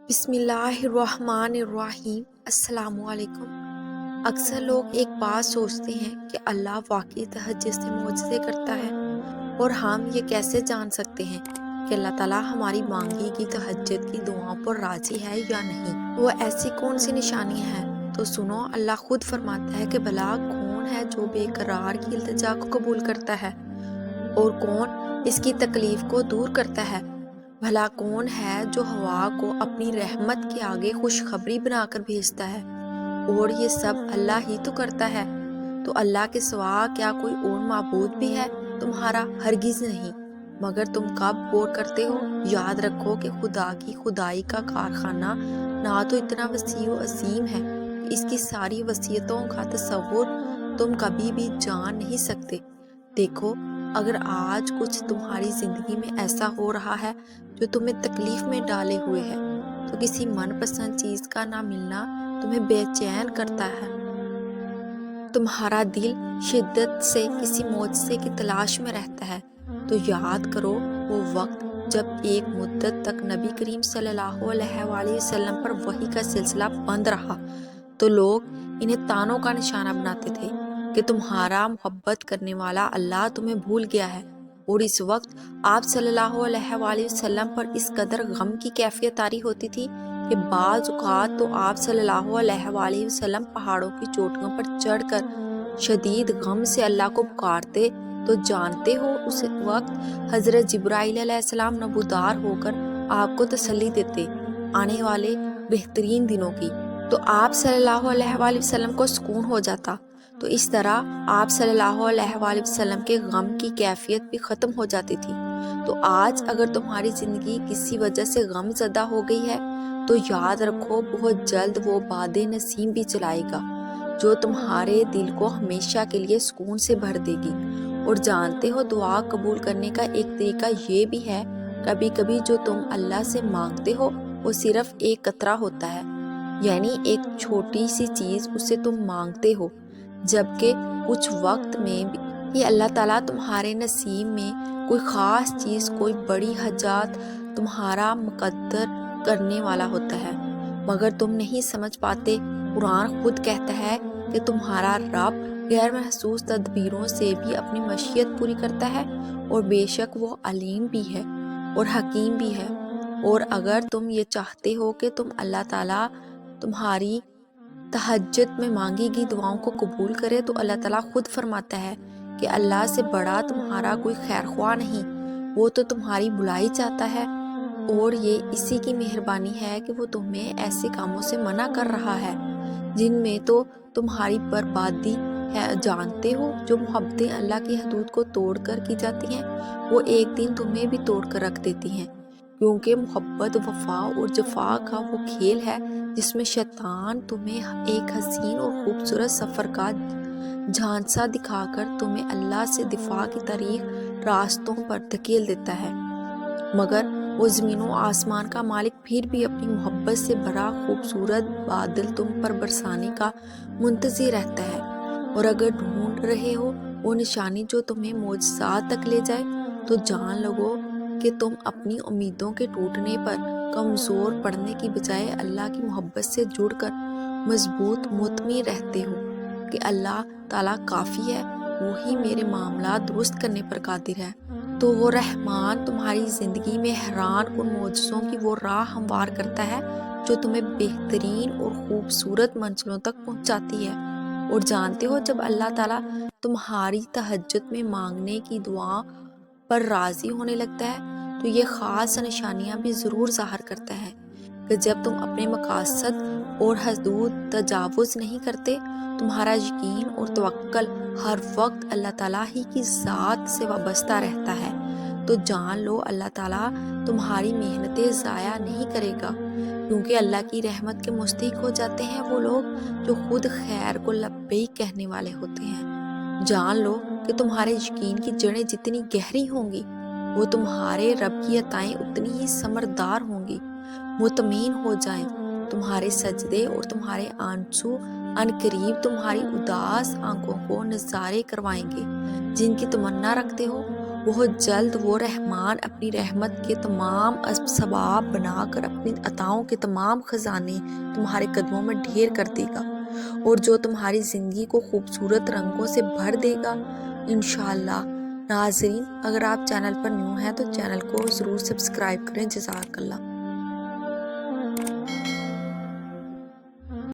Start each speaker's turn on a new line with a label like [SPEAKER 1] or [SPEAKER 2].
[SPEAKER 1] بسم اللہ الرحمن الرحیم۔ السلام علیکم۔ اکثر لوگ ایک بات سوچتے ہیں کہ اللہ واقعی تہجد سے معجزے کرتا ہے، اور ہم یہ کیسے جان سکتے ہیں کہ اللہ تعالیٰ ہماری مانگی کی تہجد کی دعاؤں پر راضی ہے یا نہیں؟ وہ ایسی کون سی نشانی ہے؟ تو سنو، اللہ خود فرماتا ہے کہ بھلا کون ہے جو بے قرار کی التجا کو قبول کرتا ہے، اور کون اس کی تکلیف کو دور کرتا ہے؟ بھلا کون ہے جو ہوا کو اپنی رحمت کے آگے خوشخبری بنا کر بھیجتا ہے؟ اور یہ سب اللہ ہی تو کرتا ہے۔ تو اللہ کے سوا کیا کوئی اور معبود بھی ہے تمہارا؟ ہرگز نہیں، مگر تم کب غور کرتے ہو؟ یاد رکھو کہ خدا کی خدائی کا کارخانہ نہ تو اتنا وسیع و عظیم ہے کہ اس کی ساری وسعتوں کا تصور تم کبھی بھی جان نہیں سکتے۔ دیکھو، اگر آج کچھ تمہاری زندگی میں ایسا ہو رہا ہے جو تمہیں تکلیف میں ڈالے ہوئے ہے، تو کسی من پسند چیز کا نہ ملنا تمہیں بے چین کرتا ہے، تمہارا دل شدت سے کسی معجزے کی تلاش میں رہتا ہے، تو یاد کرو وہ وقت جب ایک مدت تک نبی کریم صلی اللہ علیہ وآلہ وسلم پر وحی کا سلسلہ بند رہا، تو لوگ انہیں طعنوں کا نشانہ بناتے تھے کہ تمہارا محبت کرنے والا اللہ تمہیں بھول گیا ہے۔ اور اس وقت آپ صلی اللہ علیہ وآلہ وسلم پر اس قدر غم کی کیفیت طاری ہوتی تھی کہ بعض اوقات تو آپ صلی اللہ علیہ وآلہ وسلم پہاڑوں کی چوٹیوں پر چڑھ کر شدید غم سے اللہ کو پکارتے، تو جانتے ہو اس وقت حضرت جبرائیل علیہ السلام نبودار ہو کر آپ کو تسلی دیتے آنے والے بہترین دنوں کی، تو آپ صلی اللہ علیہ وآلہ وسلم کو سکون ہو جاتا۔ تو اس طرح آپ صلی اللہ علیہ وآلہ وسلم کے غم کی کیفیت بھی ختم ہو جاتی تھی۔ تو آج اگر تمہاری زندگی کسی وجہ سے غم زدہ ہو گئی ہے، تو یاد رکھو بہت جلد وہ باد نسیم بھی چلائے گا جو تمہارے دل کو ہمیشہ کے لیے سکون سے بھر دے گی۔ اور جانتے ہو دعا قبول کرنے کا ایک طریقہ یہ بھی ہے، کبھی کبھی جو تم اللہ سے مانگتے ہو وہ صرف ایک قطرہ ہوتا ہے، یعنی ایک چھوٹی سی چیز اسے تم مانگتے ہو، جبکہ کچھ وقت میں بھی اللہ تعالیٰ تمہارے نصیب میں کوئی خاص چیز، کوئی بڑی حاجات تمہارا مقدر کرنے والا ہوتا ہے، مگر تم نہیں سمجھ پاتے۔ قرآن خود کہتا ہے کہ تمہارا رب غیر محسوس تدبیروں سے بھی اپنی مشیت پوری کرتا ہے، اور بے شک وہ علیم بھی ہے اور حکیم بھی ہے۔ اور اگر تم یہ چاہتے ہو کہ اللہ تعالیٰ تمہاری تہجد میں مانگی گئی دعاؤں کو قبول کرے، تو اللہ تعالیٰ خود فرماتا ہے کہ اللہ سے بڑا تمہارا کوئی خیر خواہ نہیں، وہ تو تمہاری بھلائی چاہتا ہے، اور یہ اسی کی مہربانی ہے کہ وہ تمہیں ایسے کاموں سے منع کر رہا ہے جن میں تو تمہاری بربادی ہے۔ جانتے ہو جو محبتیں اللہ کی حدود کو توڑ کر کی جاتی ہیں، وہ ایک دن تمہیں بھی توڑ کر رکھ دیتی ہیں، کیونکہ محبت وفا اور جفا کا وہ کھیل ہے جس میں شیطان تمہیں ایک حسین اور خوبصورت سفر کا جھانسا دکھا کر تمہیں اللہ سے دفاع کی طریق راستوں پر دھکیل دیتا ہے، مگر وہ زمین و آسمان کا مالک پھر بھی اپنی محبت سے بھرا خوبصورت بادل تم پر برسانے کا منتظر رہتا ہے۔ اور اگر ڈھونڈ رہے ہو وہ نشانی جو تمہیں معجزات تک لے جائے، تو جان لو کہ تم اپنی امیدوں کے ٹوٹنے پر کمزور پڑنے کی بجائے اللہ کی محبت سے جڑ کر مضبوط مطمئن رہتے ہو کہ اللہ تعالیٰ کافی ہے، وہی میرے معاملات درست کرنے پر قادر ہے۔ تو وہ رحمان تمہاری زندگی میں حیران کن معجزوں کی وہ راہ ہموار کرتا ہے جو تمہیں بہترین اور خوبصورت منزلوں تک پہنچاتی ہے۔ اور جانتے ہو جب اللہ تعالیٰ تمہاری تہجد میں مانگنے کی دعا پر راضی ہونے لگتا ہے، تو یہ خاص نشانیاں بھی ضرور ظاہر کرتا ہے کہ جب تم اپنے مقاصد اور حدود تجاوز نہیں کرتے، تمہارا یقین اور توکل ہر وقت اللہ تعالیٰ ہی کی ذات سے وابستہ رہتا ہے، تو جان لو اللہ تعالیٰ تمہاری محنتیں ضائع نہیں کرے گا، کیونکہ اللہ کی رحمت کے مستحق ہو جاتے ہیں وہ لوگ جو خود خیر کو لبیک کہنے والے ہوتے ہیں۔ جان لو کہ تمہارے یقین کی جڑیں جتنی گہری ہوں گی، وہ تمہارے رب کی عطائیں اتنی ہی ثمردار ہوں گی۔ مطمئن ہو جائیں، تمہارے سجدے اور تمہارے آنسو عنقریب تمہاری اداس آنکھوں کو نظارے کروائیں گے جن کی تمنا رکھتے ہو، بہت جلد وہ رحمان اپنی رحمت کے تمام اسباب بنا کر اپنی عطاؤں کے تمام خزانے تمہارے قدموں میں ڈھیر کر دے گا، اور جو تمہاری زندگی کو خوبصورت رنگوں سے بھر دے گا انشاءاللہ۔ ناظرین، اگر آپ چینل پر نیو ہیں تو چینل کو ضرور سبسکرائب کریں۔ جزاک اللہ۔